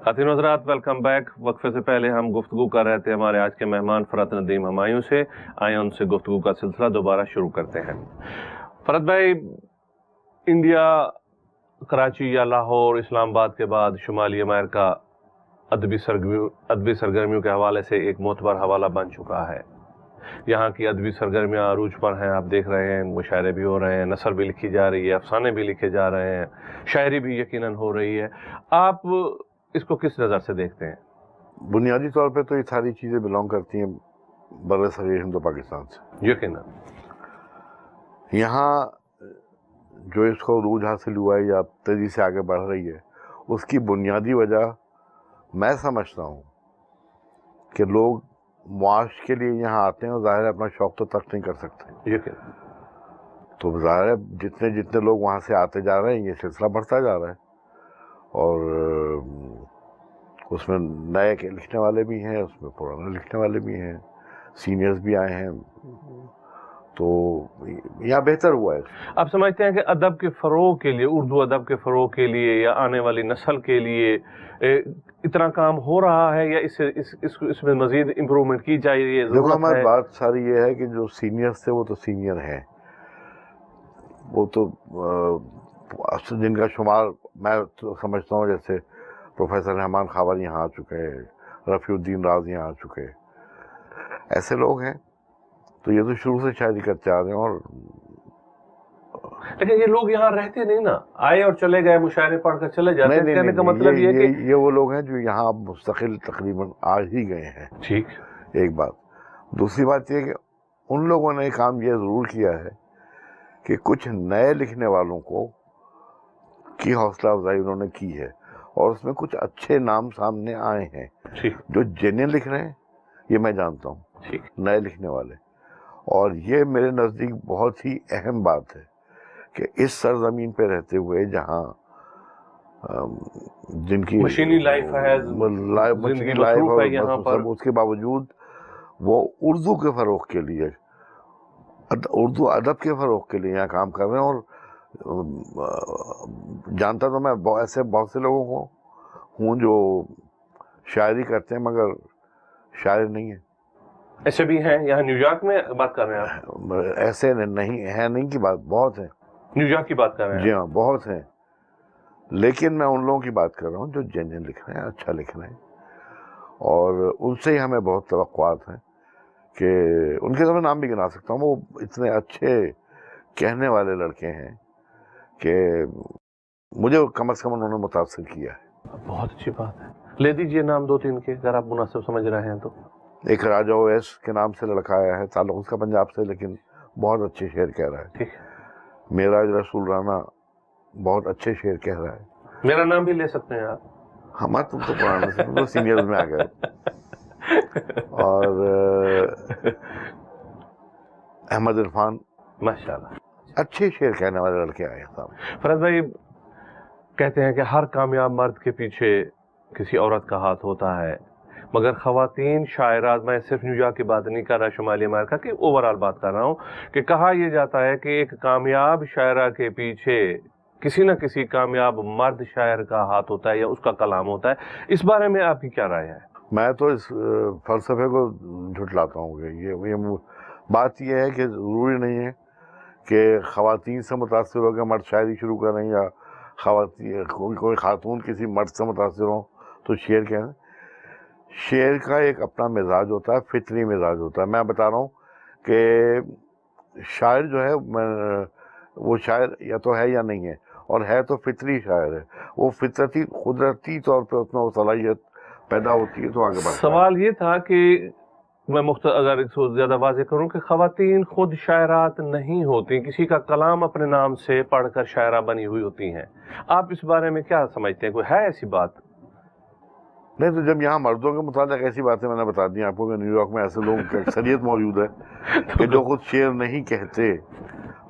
खातिन हज़रात, welcome back. वक्फे से पहले हम गुफ्तगू कर रहे थे हमारे आज के मेहमान फरहत नदीम हमायूं से। आए उनसे गुफ्तगू का सिलसिला दोबारा शुरू करते हैं। फरहत भाई, इंडिया कराची या लाहौर, इस्लामाबाद के बाद शुमाली अमेरिका अदबी सरगर्मियों के हवाले से एक मोतबर हवाला बन चुका है। यहाँ की अदबी सरगर्मियाँ अरूज पर हैं, आप देख रहे हैं, मुशायरे भी हो रहे हैं, नसर भी लिखी जा रही है, अफसाने भी लिखे जा रहे हैं, शायरी भी यकीनन हो रही है। आप इसको किस नज़र से देखते हैं? बुनियादी तौर पे तो ये सारी चीज़ें बिलोंग करती हैं बर्र-ए-सग़ीर हिंद पाकिस्तान से। यकीनन यहाँ जो इसको अरूज हासिल हुआ है या तेज़ी से आगे बढ़ रही है, उसकी बुनियादी वजह मैं समझता हूँ कि लोग मुआश के लिए यहाँ आते हैं और ज़ाहिर है अपना शौक़ तो तर्क नहीं कर सकते। यकीनन तो ज़ाहिर है जितने जितने लोग वहाँ से आते जा रहे हैं, ये सिलसिला बढ़ता जा रहा है। और उसमें नए के लिखने वाले भी हैं, उसमें पुराने लिखने वाले भी हैं, सीनियर्स भी आए हैं, तो यहाँ बेहतर हुआ है। आप समझते हैं कि अदब के फ़रोग़ के लिए, उर्दू अदब के फ़रोग़ के लिए या आने वाली नस्ल के लिए इतना काम हो रहा है, या इसमें मज़ीद इम्प्रूवमेंट की चाहिए? देखो, हमारी बात सारी ये है कि जो सीनियर्स थे वो तो सीनियर हैं, वो तो जिनका शुमार मैं तो समझता हूँ, जैसे प्रोफेसर रहमान खावर यहाँ आ चुके हैं, रफ़ीउद्दीन राज यहाँ आ चुके हैं, ऐसे लोग हैं। तो ये तो शुरू से शायरी करते आ रहे हैं। और लेकिन ये लोग यहाँ रहते नहीं ना, आए और चले गए, मुशायरे पढ़कर चले जाते हैं। कहने का मतलब ये है कि ये वो लोग हैं जो यहाँ अब मुस्तकिल तकरीबन आ ही गए हैं। ठीक, एक बात। दूसरी बात ये कि उन लोगों ने काम ये ज़रूर किया है कि कुछ नए लिखने वालों को की हौसला अफजाई उन्होंने की है, और उसमें कुछ अच्छे नाम सामने आए हैं। ठीक, जो जेन्युइन लिख रहे हैं, ये मैं जानता हूँ, ठीक, नए लिखने वाले। और ये मेरे नज़दीक बहुत ही अहम बात है कि इस सरजमीन पे रहते हुए, जहाँ जिनकी मशीनी लाइफ है, मशीनी लाइफ और यहाँ पर, उसके बावजूद वो उर्दू के फ़रोग़ के लिए, उर्दू अदब के फ़रोग़ के लिए यहाँ काम कर रहे हैं। और जानता तो मैं ऐसे बहुत से लोगों को हूँ जो शायरी करते हैं मगर शायर नहीं है। ऐसे भी हैं यहाँ न्यूयॉर्क में बात कर रहे हैं आप? ऐसे नहीं है, नहीं की बात, बहुत है। न्यूयॉर्क की बात कर रहे हैं? जी हाँ, बहुत हैं। लेकिन मैं उन लोगों की बात कर रहा हूँ जो जेन्युइन लिख रहे हैं, अच्छा लिख रहे हैं, और उनसे ही हमें बहुत तवक्कुआत हैं कि उनके तो मैं नाम भी गिना सकता हूँ। वो इतने अच्छे कहने वाले लड़के हैं कि मुझे कम से कम उन्होंने मुतासिर किया है। बहुत अच्छी बात है। ले दीजिए नाम दो तीन के, अगर आप मुनासिब समझ रहे हैं तो। एक राजा ओवैस के नाम से लड़का आया है, ताल्लुक उसका पंजाब से, लेकिन बहुत अच्छे शेर कह रहा है। ठीक। मेराज रसूल राना बहुत अच्छे शेर कह रहा है। मेरा नाम भी ले सकते हैं आप। हमारे तुम तो पुराने से, तुम तो सीनियर्स में आ गए। और अहमद इरफान, माशाल्लाह, अच्छे शेर कहने वाले लड़के आए हैं। फरहत भाई, कहते हैं कि हर कामयाब मर्द के पीछे किसी औरत का हाथ होता है, मगर ख़वातीन शायरात, मैं सिर्फ न्यूयॉर्क की बात नहीं कर रहा, शुमाली अमेरिका की ओवरऑल बात कर रहा हूँ, कि कहा यह जाता है कि एक कामयाब शायरा के पीछे किसी न किसी कामयाब मर्द शायर का हाथ होता है या उसका कलाम होता है। इस बारे में आपकी क्या राय है? मैं तो इस फ़लसफ़े को झुठलाता हूँ कि ये बात यह है कि ज़रूरी नहीं है कि ख़वातीन से मुतासिर होकर मर्द शायरी शुरू करें, या कोई खातून किसी मर्द से मुतासिर हो तो शेर कहें। शेर का एक अपना मिजाज होता है, फितरी मिजाज होता है। मैं बता रहा हूँ कि शायर जो है, वो शायर या तो है या नहीं है, और है तो फितरी शायर है। वो फितरती कुदरती तौर पे उसमें वो सलाहियत पैदा होती है तो आगे बढ़ता है। सवाल ये था कि मैं अगर इसको ज़्यादा वाज़ेह करूँ कि ख़वातीन खुद शायरात नहीं होती, किसी का कलाम अपने नाम से पढ़कर शायरा बनी हुई होती हैं। आप इस बारे में क्या समझते हैं? कोई है ऐसी बात? नहीं, तो जब यहाँ मर्दों के मुताबिक ऐसी बातें मैंने बता दी आपको कि न्यूयॉर्क में ऐसे लोगों की अक्सरियत मौजूद है कि जो खुद शेर नहीं कहते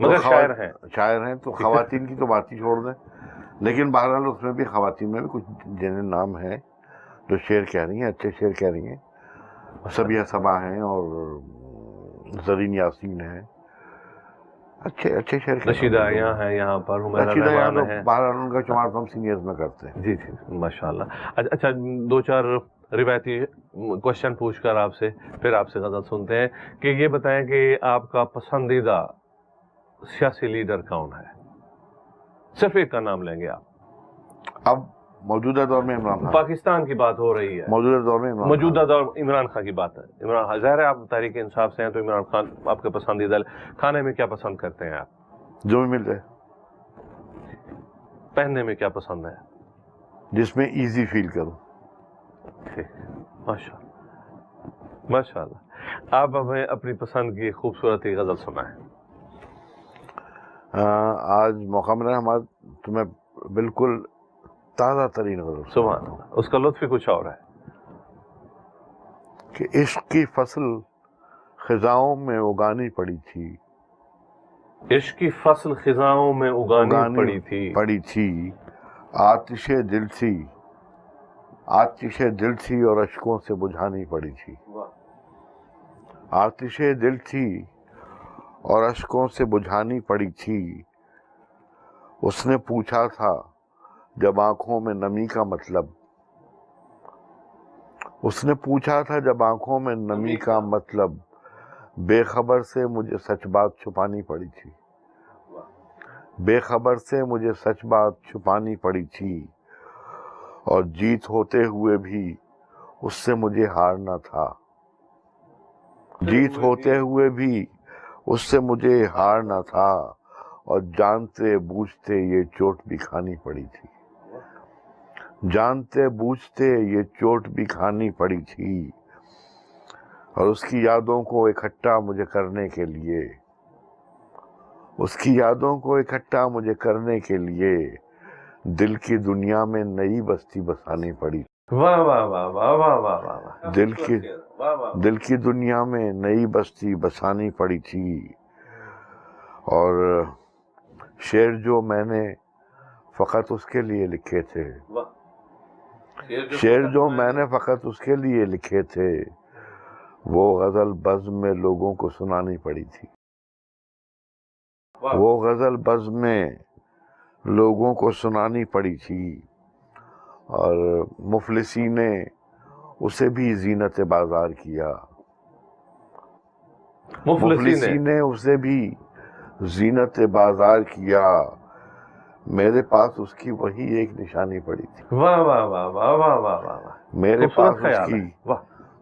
मगर शायर हैं, तो ख़वातीन की तो बात ही छोड़ दें। लेकिन बहरहाल उसमें भी ख़वातीन में भी कुछ जिन्हें नाम हैं जो शेर कह रही हैं, अच्छे शेर कह रही हैं। सबिया सबा हैं और ज़रीन यासीन हैं, اچھے شہر کے رشیدہ یہاں ہیں یہاں پر، حمیرہ رشیدہ یہاں تو رحمان ہے. بہرحال ان کا شمار تو ہم سینئرز میں کرتے ہیں. جی جی ماشاء اللہ. اچھا دو چار روایتی کوشچن پوچھ کر آپ سے پھر آپ سے غزل سنتے ہیں کہ یہ بتائیں کہ آپ کا پسندیدہ سیاسی لیڈر کون ہے؟ صرف ایک کا نام لیں گے آپ. اب موجودہ دور میں عمران خان. پاکستان کی بات ہو رہی ہے، موجودہ دور میں موجودہ دور عمران خان کی بات ہے. عمران خان ظاہر ہے آپ تحریک انصاف سے ہیں تو عمران خان آپ کے پسندیدہ. کھانے میں کیا پسند کرتے ہیں آپ؟ جو بھی مل جائے. پہننے میں کیا پسند ہے؟ جس میں ایزی فیل کروں. ماشاء اللہ ماشاء اللہ. آپ ہمیں اپنی پسند کی خوبصورتی غزل سنائیں. آج موقع ملا ہمارا تو میں بالکل تازہ ترین غزل سبحان اللہ، اس کا لطف ہی کچھ اور ہے. کہ عشق کی فصل خزاؤں میں اگانی پڑی تھی. عشق کی فصل خزاؤں میں اگانی پڑی تھی. آتش دل تھی اور اشکوں سے بجھانی پڑی تھی. آتش دل تھی اور اشکوں سے بجھانی پڑی تھی. اس نے پوچھا تھا جب آنکھوں میں نمی کا مطلب. اس نے پوچھا تھا جب آنکھوں میں نمی کا مطلب. بے خبر سے مجھے سچ بات چھپانی پڑی تھی. بے خبر سے مجھے سچ بات چھپانی پڑی تھی. اور جیت ہوتے ہوئے بھی اس سے مجھے ہارنا تھا. جیت ہوتے ہوئے بھی اس سے مجھے ہارنا تھا. اور جانتے بوجھتے یہ چوٹ بھی کھانی پڑی تھی. جانتے بوجھتے یہ چوٹ بھی کھانی پڑی تھی. اور اس کی یادوں کو اکٹھا مجھے کرنے کے لیے دل کی دنیا میں نئی بستی بسانی پڑی. واہ واہ واہ واہ واہ واہ واہ. دل کی دنیا میں نئی بستی بسانی پڑی تھی. اور شعر جو میں نے فقط اس کے لیے لکھے تھے وہ غزل بزم میں لوگوں کو سنانی پڑی تھی. اور مفلسی نے اسے بھی زینت بازار کیا. مفلسی نے اسے بھی زینت بازار کیا. میرے پاس اس کی وہی ایک نشانی پڑی تھی. واہ واہ واہ واہ واہ واہ واہ. میرے پاس اس کی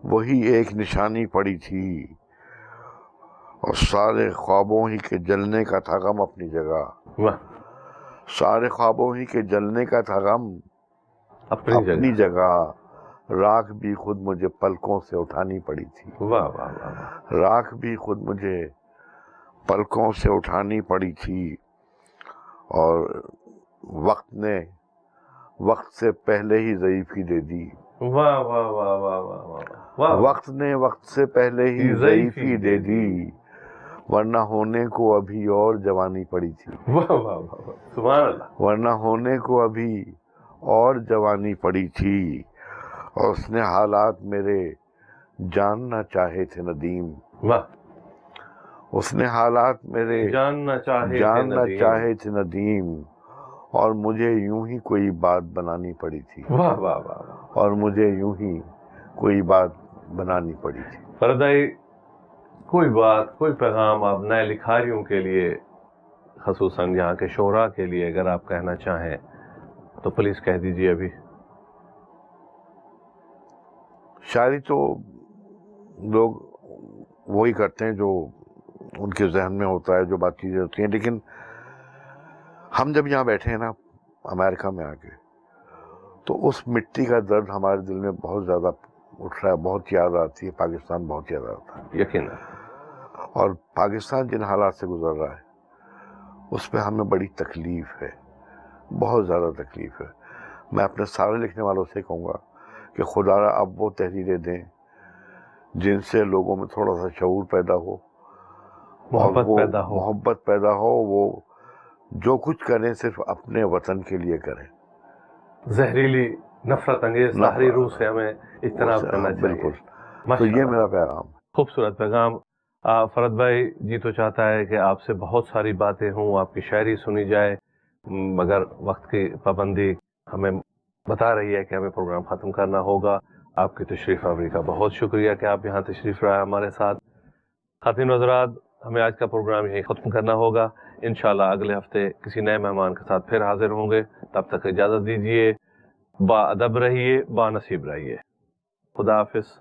وہی ایک نشانی پڑی تھی. اور سارے خوابوں ہی کے جلنے کا تھا غم اپنی جگہ. سارے خوابوں ہی کے جلنے کا تھا غم اپنی جگہ. راکھ بھی خود مجھے پلکوں سے اٹھانی پڑی تھی. واہ واہ واہ. راکھ بھی خود مجھے پلکوں سے اٹھانی پڑی تھی. اور وقت سے پہلے ہی ضعیفی دے دی. واہ واہ واہ واہ واہ. وقت نے وقت سے پہلے ہی ضعیفی دے دی. ورنہ ہونے کو ابھی اور جوانی پڑی تھی. واہ واہ واہ سبحان اللہ. ورنہ ہونے کو ابھی اور جوانی پڑی تھی. اور اس نے حالات میرے جاننا چاہے تھے ندیم. واہ. اس نے حالات میرے جاننا چاہے تھے ندیم. اور مجھے یوں ہی کوئی بات بنانی پڑی تھی. واہ واہ واہ. اور مجھے یوں ہی کوئی بات بنانی پڑی تھی. فرد بھائی کوئی بات کوئی پیغام آپ نئے لکھاریوں کے لیے خصوصاً یہاں کے شعراء کے لیے اگر آپ کہنا چاہیں تو پلیز کہہ دیجیے. ابھی شاعری تو لوگ وہی کرتے ہیں جو ان کے ذہن میں ہوتا ہے, جو بات چیزیں ہوتی ہیں. لیکن ہم جب یہاں بیٹھے ہیں نا امریکہ میں آ کے, تو اس مٹی کا درد ہمارے دل میں بہت زیادہ اٹھ رہا ہے. بہت یاد آتی ہے پاکستان, بہت یاد آتا ہے یقینا. اور پاکستان جن حالات سے گزر رہا ہے اس پہ ہمیں بڑی تکلیف ہے, بہت زیادہ تکلیف ہے. میں اپنے سارے لکھنے والوں سے کہوں گا کہ خدا را اب وہ تحریریں دیں جن سے لوگوں میں تھوڑا سا شعور پیدا ہو, محبت پیدا ہو. وہ جو کچھ کریں صرف اپنے وطن کے لیے کریں. زہریلی نفرت انگیز تحریروں سے ہمیں اجتناب کرنا چاہیے. بالکل. تو یہ میرا پیغام. خوبصورت پیغام. فرد بھائی جی تو چاہتا ہے کہ آپ سے بہت ساری باتیں ہوں، آپ کی شاعری سنی جائے، مگر وقت کی پابندی ہمیں بتا رہی ہے کہ ہمیں پروگرام ختم کرنا ہوگا۔ آپ کی تشریف آوری کا بہت شکریہ کہ آپ یہاں تشریف رہے ہمارے ساتھ۔ خواتین و حضرات، ہمیں آج کا پروگرام یہیں ختم کرنا ہوگا۔ انشاءاللہ اگلے ہفتے کسی نئے مہمان کے ساتھ پھر حاضر ہوں گے۔ تب تک اجازت دیجیے، با ادب رہیے، با نصیب رہیے۔ خدا حافظ۔